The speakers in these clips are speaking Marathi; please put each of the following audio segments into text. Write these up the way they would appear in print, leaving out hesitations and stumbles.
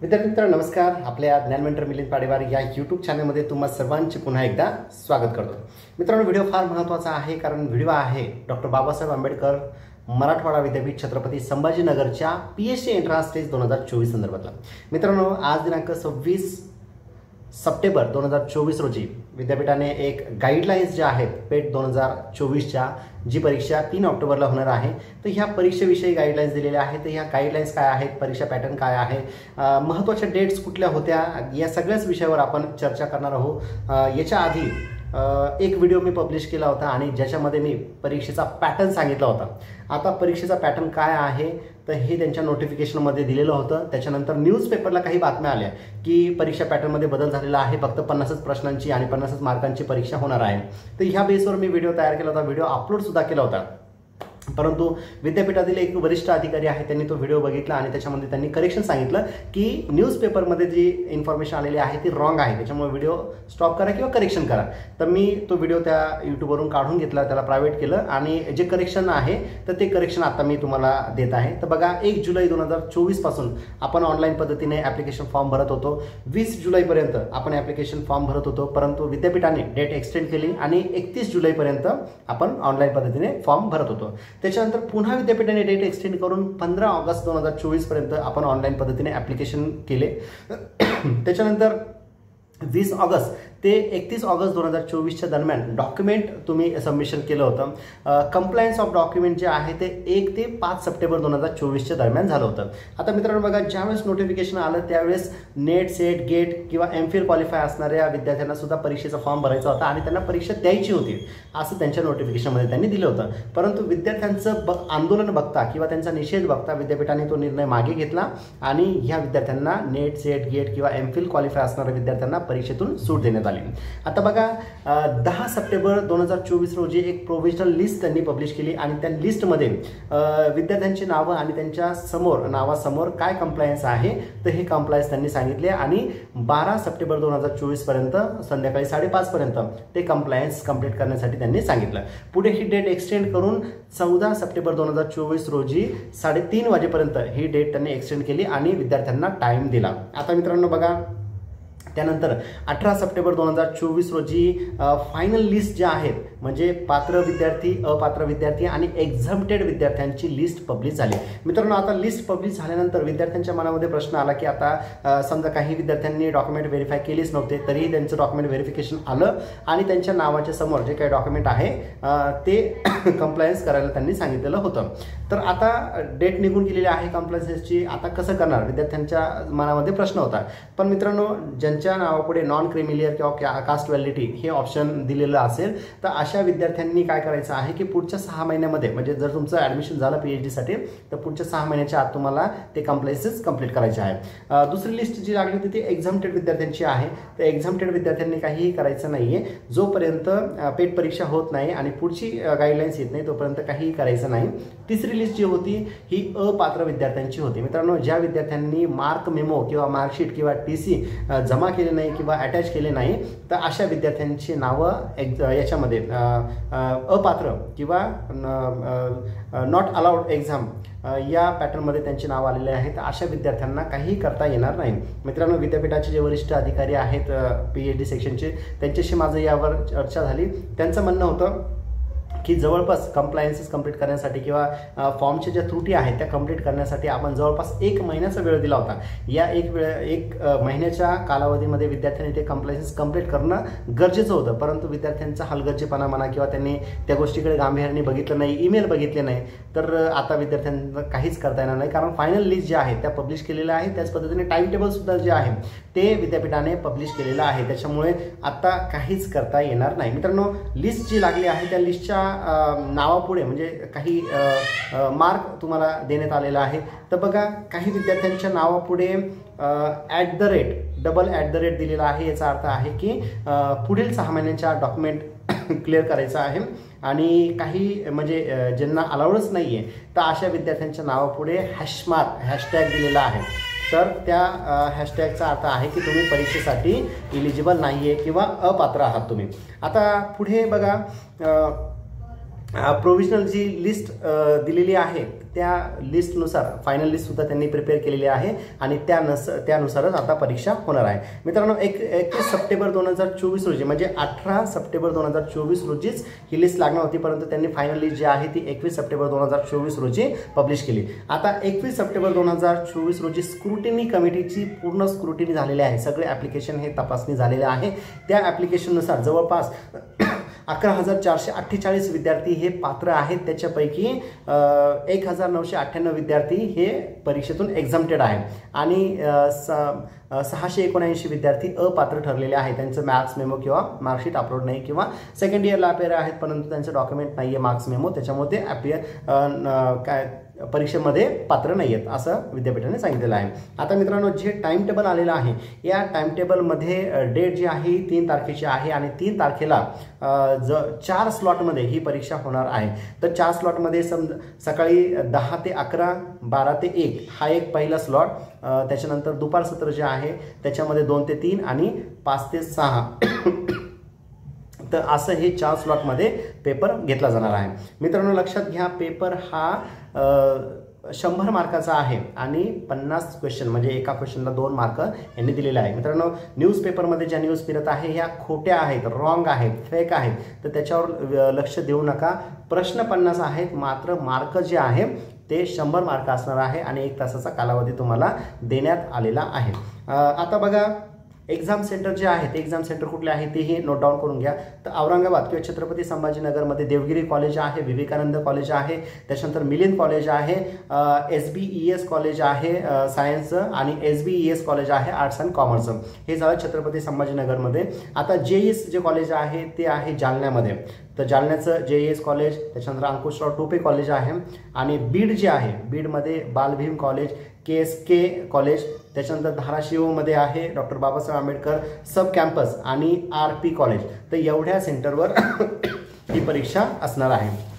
विद्यार्थी मित्रांनो नमस्कार. आपल्या ज्ञान मेंटर मिलिंद पाडेवार या यूट्यूब चॅनलमध्ये तुम्हा सर्वांचे पुन्हा एकदा स्वागत करतो. मित्रांनो, व्हिडिओ फार महत्त्वाचा आहे कारण व्हिडिओ आहे डॉक्टर बाबासाहेब आंबेडकर मराठवाडा विद्यापीठ छत्रपती संभाजीनगरच्या PhD एंट्रन्स टेस्ट 2024 संदर्भातला. मित्रांनो, आज दिनांक 26 सप्टेंबर 2024 रोजी विद्यापीठाने एक गाईडलाईन्स ज्या आहेत पेट 2024च्या जी परीक्षा 3 ऑक्टोबरला होणार आहे, तर ह्या परीक्षेविषयी गाईडलाईन्स दिलेल्या आहेत. तर ह्या गाईडलाईन्स काय आहेत, परीक्षा पॅटर्न काय आहे, महत्त्वाच्या डेट्स कुठल्या होत्या, या सगळ्याच विषयावर आपण चर्चा करणार आहोत. याच्या आधी एक व्हिडिओ मी पब्लिश केला होता आणि ज्याच्यामध्ये मी परीक्षेचा पॅटर्न सांगितला होता. आता परीक्षेचा पॅटर्न काय आहे तर हे त्यांच्या नोटिफिकेशनमध्ये दिलेलं होतं. त्याच्यानंतर न्यूजपेपरला काही बातम्या आल्या की परीक्षा पॅटर्नमध्ये बदल झालेला आहे, फक्त 50च प्रश्नांची आणि 50च मार्कांची परीक्षा होणार आहे. तर ह्या बेसवर मी व्हिडिओ तयार केला होता, व्हिडिओ अपलोडसुद्धा केला होता. परंतु विद्यापीठातील एक वरिष्ठ अधिकारी आहे, त्यांनी तो व्हिडिओ बघितला आणि त्याच्यामध्ये त्यांनी करेक्शन सांगितलं की न्यूजपेपरमध्ये जी इन्फॉर्मेशन आलेली आहे ती रॉंग आहे, त्याच्यामुळे व्हिडिओ स्टॉप करा किंवा करेक्शन करा. तर मी तो व्हिडिओ त्या यूट्यूबवरून काढून घेतला, त्याला प्रायव्हेट केलं आणि जे करेक्शन आहे तर ते करेक्शन आता मी तुम्हाला देत आहे. तर बघा, 1 जुलै 2024 पासून आपण ऑनलाईन पद्धतीने ॲप्लिकेशन फॉर्म भरत होतो. 20 जुलैपर्यंत आपण ॲप्लिकेशन फॉर्म भरत होतो, परंतु विद्यापीठाने डेट एक्सटेंड केली आणि 31 जुलैपर्यंत आपण ऑनलाईन पद्धतीने फॉर्म भरत होतो. त्याच्यानंतर पुन्हा विद्यापीठाने डेट एक्सटेंड करून 15 ऑगस्ट 2024 पर्यंत आपण ऑनलाईन पद्धतीने ॲप्लिकेशन केले. त्याच्यानंतर 20 ऑगस्ट ते 31 ऑगस्ट 2024च्या दरम्यान डॉक्युमेंट तुम्ही सबमिशन केलं होतं. कंप्लायन्स ऑफ डॉक्युमेंट जे आहे ते 1 ते 5 सप्टेंबर 2024च्या दरम्यान झालं होतं. आता मित्रांनो बघा, ज्यावेळेस नोटिफिकेशन आलं त्यावेळेस नेट, सेट, गेट किंवा MPhil क्वालिफाय असणाऱ्या विद्यार्थ्यांना सुद्धा परीक्षेचा फॉर्म भरायचा होता आणि त्यांना परीक्षा द्यायची होती असं त्यांच्या नोटिफिकेशनमध्ये त्यांनी दिलं होतं. परंतु विद्यार्थ्यांचं आंदोलन बघता किंवा त्यांचा निषेध बघता विद्यापीठाने तो निर्णय मागे घेतला आणि ह्या विद्यार्थ्यांना नेट, सेट, गेट किंवा MPhil क्वालिफाय असणाऱ्या विद्यार्थ्यांना परीक्षेतून सूट देण्यात आली. आता बघा, 10 सप्टेंबर 2024 रोजी एक प्रोव्हिजनल लिस्ट त्यांनी पब्लिश केली आणि त्या लिस्टमध्ये विद्यार्थ्यांची नावं आणि त्यांच्या नावासमोर काय कंप्लायन्स आहे तर हे कंप्लायन्स त्यांनी सांगितले आणि 12 सप्टेंबर 2024 पर्यंत संध्याकाळी 5:30 पर्यंत ते कंप्लायन्स कंप्लीट करण्यासाठी त्यांनी सांगितलं. पुढे ही डेट एक्सटेंड करून 14 सप्टेंबर 2024 रोजी 3:30 वाजेपर्यंत ही डेट त्यांनी एक्सटेंड केली आणि विद्यार्थ्यांना टाइम दिला. आता मित्रांनो बघा, त्यानंतर 18 सप्टेंबर 2024 रोजी फायनल लिस्ट ज्या आहेत म्हणजे पात्र विद्यार्थी, अपात्र विद्यार्थी आणि एक्झम्प्टेड विद्यार्थ्यांची लिस्ट पब्लिश झाली. मित्रांनो, आता लिस्ट पब्लिश झाल्यानंतर विद्यार्थ्यांच्या मनामध्ये प्रश्न आला की आता समजा काही विद्यार्थ्यांनी डॉक्युमेंट व्हेरीफाय केलीच नव्हते तरीही त्यांचं डॉक्युमेंट व्हेरिफिकेशन आलं आणि त्यांच्या नावाच्या समोर जे काही डॉक्युमेंट आहे ते कंप्लायन्स करायला त्यांनी सांगितलेलं होतं. तर आता डेट निघून गेलेली आहे कंप्लायन्सची, आता कसं करणार विद्यार्थ्यांच्या मनामध्ये प्रश्न होता. पण मित्रांनो, ज्यांच्या नावापुढे नॉन क्रिमिलियर किंवा कास्ट व्हॅलिडिटी हे ऑप्शन दिलेलं असेल तर अशा विद्यार्थ्यांनी काय करायचं आहे की पुढच्या 6 महिन्यामध्ये म्हणजे जर तुमचं ॲडमिशन झालं PhD साठी तर पुढच्या 6 महिन्याच्या आत तुम्हाला ते कंप्लायन्सेस कंप्लीट करायचे आहे. दुसरी लिस्ट जी लागली होती ती एक्झाम्प्टेड विद्यार्थ्यांची आहे. तर एक्झाम्प्टेड विद्यार्थ्यांनी काहीही करायचं नाही आहे. जोपर्यंत पेट परीक्षा होत नाही आणि पुढची गाईडलाईन्स येत नाही तोपर्यंत काहीही करायचं नाही. तिसरी लिस्ट जी होती ही अपात्र विद्यार्थ्यांची होती. मित्रांनो, ज्या विद्यार्थ्यांनी मार्क मेमो किंवा मार्कशीट किंवा TC जमा केले नाही किंवा अटॅच केले नाही तर अशा विद्यार्थ्यांची नावं याच्यामध्ये अपात्र किंवा नॉट अलाउड एक्झाम या पॅटर्नमध्ये त्यांचे नाव आलेले आहेत. अशा विद्यार्थ्यांना काहीही करता येणार नाही. मित्रांनो, विद्यापीठाचे जे वरिष्ठ अधिकारी आहेत PhD सेक्शनचे त्यांच्याशी माझं यावर चर्चा झाली. त्यांचं म्हणणं होतं की जवळपास कंप्लायन्सेस कंप्लीट करण्यासाठी किंवा फॉर्मच्या ज्या त्रुटी आहेत त्या कंप्लीट करण्यासाठी आपण जवळपास 1 महिन्याचा वेळ दिला होता. या 1 महिन्याच्या कालावधीमध्ये विद्यार्थ्यांनी ते कंप्लायन्सेस कंप्लीट करणं गरजेचं होतं. परंतु विद्यार्थ्यांचा हलगर्जीपणा म्हणा किंवा त्यांनी त्या गोष्टीकडे गांभीर्याने बघितलं नाही, ईमेल बघितले नाही, तर आता विद्यार्थ्यांना काहीच करता येणार नाही. कारण फायनल लिस्ट ज्या आहेत त्या पब्लिश केलेल्या आहेत. त्याच पद्धतीने टाइम टेबलसुद्धा जे आहे ते विद्यापीठाने पब्लिश केलेलं आहे. त्याच्यामुळे आता काहीच करता येणार नाही. मित्रांनो, लिस्ट जी लागली आहे त्या लिस्टच्या नावापुढे म्हणजे काही मार्क तुम्हाला देण्यात आलेला आहे. तर बघा, काही विद्यार्थ्यांच्या नावापुढे डबल @ दिलेला आहे. याचा अर्थ आहे की पुढील 6 महिन्यांच्या डॉक्युमेंट क्लिअर करायचं आहे आणि काही म्हणजे ज्यांना अलाउडच नाही आहे तर अशा विद्यार्थ्यांच्या नावापुढे हॅशटॅग दिलेला आहे. तर त्या हॅशटॅगचा अर्थ आहे की तुम्ही परीक्षेसाठी इलिजिबल नाही आहे किंवा अपात्र आहात तुम्ही. आता पुढे बघा, प्रोव्हिजनल जी लिस्ट दिलेली आहे त्या लिस्टनुसार फायनल लिस्टसुद्धा त्यांनी प्रिपेअर केलेली आहे आणि त्यानुसारच आता परीक्षा होणार आहे. मित्रांनो 21 सप्टेंबर 2024 रोजी म्हणजे 18 सप्टेंबर 2024 रोजीच ही लिस्ट लागणार होती, परंतु त्यांनी फायनल लिस्ट जी आहे ती 21 सप्टेंबर 2024 रोजी पब्लिश केली. आता 21 सप्टेंबर 2024 रोजी स्क्रुटिनी कमिटीची पूर्ण स्क्रुटिनी झालेली आहे. सगळे ॲप्लिकेशन हे तपासणी झालेले आहे. त्या ॲप्लिकेशननुसार जवळपास 11,448 विद्यार्थी हे पात्र आहेत. त्याच्यापैकी 1,998 विद्यार्थी हे परीक्षेतून एक्झाम्प्टेड आहे आणि 679 विद्यार्थी अपात्र ठरलेले आहेत. त्यांचं मार्क्स मेमो किंवा मार्कशीट अपलोड नाही किंवा सेकंड इयरला अपेअर आहेत परंतु त्यांचं डॉक्युमेंट नाही आहे मार्क्स मेमो, त्याच्यामुळे ते परीक्षेमध्ये पात्र नाही आहेत असं विद्यापीठाने सांगितलेलं आहे. आता मित्रांनो जे टाइम टेबल आलेलं आहे या टाइम टेबलमध्ये डेट जी आहे 3 तारखेची आहे आणि 3 तारखेला 4 स्लॉटमध्ये ही परीक्षा होणार आहे. तर 4 स्लॉटमध्ये सकाळी 10 ते 11, 12 ते 1 हा एक पहिला स्लॉट, त्याच्यानंतर दुपार सत्र जे आहे त्याच्यामध्ये 2 ते 3 आणि 5 ते 6 तर असं हे 4 स्लॉटमध्ये पेपर घेतला जाणार आहे. मित्रांनो लक्षात घ्या पेपर हा 100 मार्काचा आहे आणि 50 क्वेश्चन म्हणजे एका क्वेश्चनला 2 मार्क यांनी दिलेले आहे. मित्रांनो न्यूजपेपरमध्ये ज्या न्यूज फिरत आहे ह्या खोट्या आहेत, रॉंग आहेत, फेक आहेत, तर त्याच्यावर लक्ष देऊ नका. प्रश्न 50 आहेत मात्र मार्क जे आहे ते 100 मार्क असणार आहे आणि 1 तासाचा कालावधी तुम्हाला देण्यात आलेला आहे. आता बघा एक्झाम सेंटर जे आहे ते एक्झाम सेंटर कुठले आहे तेही नोट डाऊन करून घ्या. तर औरंगाबाद किंवा छत्रपती संभाजीनगरमध्ये देवगिरी कॉलेज आहे, विवेकानंद कॉलेज आहे, त्याच्यानंतर मिलिंद कॉलेज आहे, SBES कॉलेज आहे सायन्सचं आणि SBES कॉलेज आहे आर्ट्स अँड कॉमर्सचं. हे झालं छत्रपती संभाजीनगरमध्ये. आता JES जे कॉलेज आहे ते आहे जालन्यामध्ये. तर जालन्याचं JES कॉलेज, त्याच्यानंतर अंकुशराव टोपे कॉलेज आहे आणि बीड जे आहे बीडमध्ये बालभीम कॉलेज, KSK कॉलेज, त्याच्यानंतर धाराशिवमध्ये आहे डॉक्टर बाबासाहेब आंबेडकर सब कॅम्पस आणि RP कॉलेज. तर एवढ्या सेंटरवर ही परीक्षा असणार आहे.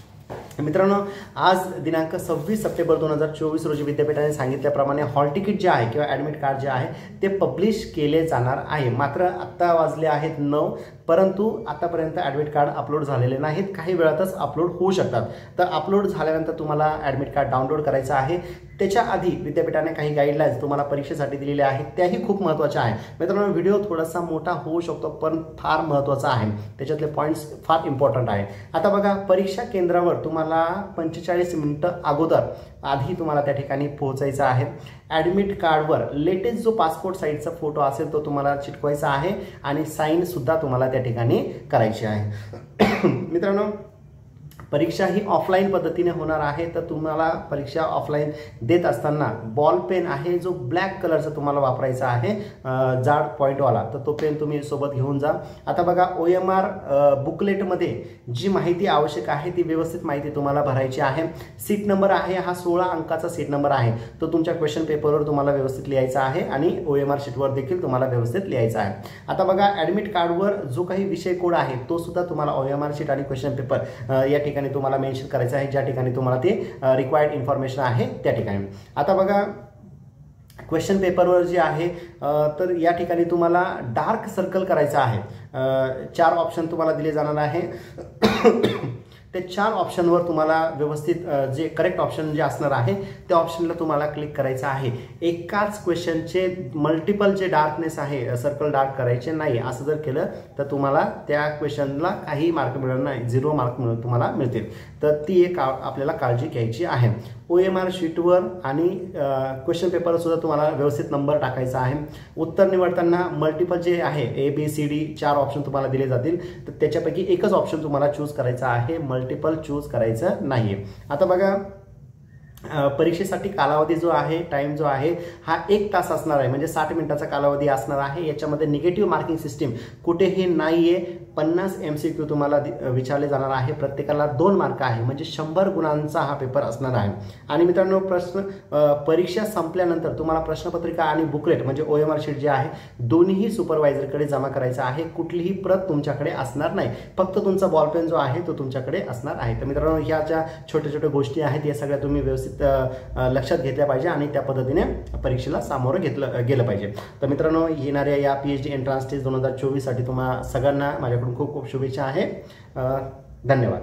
मित्रांनो आज दिनांक 26 सप्टेंबर 2024 रोजी विद्यापीठाने सांगितल्याप्रमाणे हॉल तिकीट जे आहे किंवा ॲडमिट कार्ड जे आहे ते पब्लिश केले जाणार आहे. मात्र आत्ता वाजले आहेत 9 परंतु आतापर्यंत ॲडमिट कार्ड अपलोड झालेले नाहीत. काही वेळातच अपलोड होऊ शकतात. तर अपलोड झाल्यानंतर तुम्हाला ॲडमिट कार्ड डाउनलोड करायचं आहे. त्याच्या आधी विद्यापीठाने काही गाईडलाईन्स तुम्हाला परीक्षेसाठी दिलेल्या आहेत त्याही खूप महत्त्वाच्या आहे. मित्रांनो व्हिडिओ थोडासा मोठा होऊ शकतो पण फार महत्त्वाचा आहे, त्याच्यातले पॉईंट्स फार इम्पॉर्टंट आहे. आता बघा परीक्षा केंद्रावर तुम्हाला 45 मिनिटं अगोदर आधी तुम्हाला त्या ठिकाणी पोहोचायचं आहे. ॲडमिट कार्डवर लेटेस्ट जो पासपोर्ट साईजचा फोटो असेल तो तुम्हाला चिटकवायचा आहे आणि साईनसुद्धा तुम्हाला त्या ठिकाणी करायची आहे. मित्रांनो परीक्षा ही ऑफलाईन पद्धतीने होणार आहे. तर तुम्हाला परीक्षा ऑफलाईन देत असताना बॉल पेन आहे जो ब्लॅक कलरचा तुम्हाला वापरायचा आहे जाड पॉईंटवाला, तर तो पेन तुम्ही सोबत घेऊन जा. आता बघा OMR बुकलेटमध्ये जी माहिती आवश्यक आहे ती व्यवस्थित माहिती तुम्हाला भरायची आहे. सीट नंबर आहे हा 16 अंकाचा सीट नंबर आहे, तो तुमच्या क्वेश्चन पेपरवर तुम्हाला व्यवस्थित लिहायचा आहे आणि OMR शीटवर देखील तुम्हाला व्यवस्थित लिहायचा आहे. आता बघा ॲडमिट कार्डवर जो काही विषय कोड आहे तो सुद्धा तुम्हाला OMR शीट आणि क्वेश्चन पेपर या ठिकाणी तुम्हाला मेन्शन करायचं आहे ज्या ठिकाणी तुम्हाला ते रिक्वायर्ड इन्फॉर्मेशन आहे त्या ठिकाणी. आता बघा क्वेश्चन पेपरवर जे आहे तर या ठिकाणी तुम्हाला डार्क सर्कल करायचं आहे. 4 ऑप्शन तुम्हाला दिले जाणार आहे. ते 4 ऑप्शनवर तुम्हाला व्यवस्थित जे करेक्ट ऑप्शन जे असणार आहे त्या ऑप्शनला तुम्हाला क्लिक करायचं आहे. एकाच क्वेश्चनचे मल्टिपल जे डार्कनेस आहे सर्कल डार्क करायचे नाही. असं जर केलं तर तुम्हाला त्या क्वेश्चनला काही मार्क मिळणार नाही, 0 मार्क तुम्हाला मिळतील. तर ती एक आपल्याला काळजी घ्यायची आहे. OMR शीटवर आणि क्वेश्चन पेपरवर सुद्धा तुम्हाला व्यवस्थित नंबर टाकायचा आहे. उत्तर निवडताना मल्टिपल जे आहे ABCD 4 ऑप्शन तुम्हाला दिले जातील तर त्याच्यापैकी एकच ऑप्शन तुम्हाला चूज करायचा आहे, मल्टिपल चूज करायचं नाही. आता बघा परीक्षेसाठी कालावधी जो आहे टाइम जो आहे हा 1 तास असणार आहे म्हणजे 60 मिनिटाचा कालावधी असणार आहे. याच्यामध्ये निगेटिव्ह मार्किंग सिस्टीम कुठेही नाही आहे. 50 MCQ तुम्हाला विचारले जाणार आहे. प्रत्येकाला 2 मार्क आहे म्हणजे 100 गुणांचा हा पेपर असणार आहे. आणि मित्रांनो परीक्षा संपल्यानंतर तुम्हाला प्रश्नपत्रिका आणि बुकलेट म्हणजे OMR शीट जे आहे दोन्ही सुपरवायझरकडे जमा करायचं आहे. कुठलीही प्रत तुमच्याकडे असणार नाही, फक्त तुमचा बॉलपेन जो आहे तो तुमच्याकडे असणार आहे. तर मित्रांनो ह्या ज्या छोट्या छोट्या गोष्टी आहेत या सगळ्या तुम्ही व्यवस्थित लक्षात घेतल्या पाहिजे आणि त्या पद्धतीने परीक्षेला सामोरं गेलं पाहिजे. तर मित्रांनो येणाऱ्या या PhD एंट्रन्स टेस्ट 2024 साठी तुम्हाला सगळ्यांना माझ्याकडून खूप खूप शुभेच्छा आहे. धन्यवाद.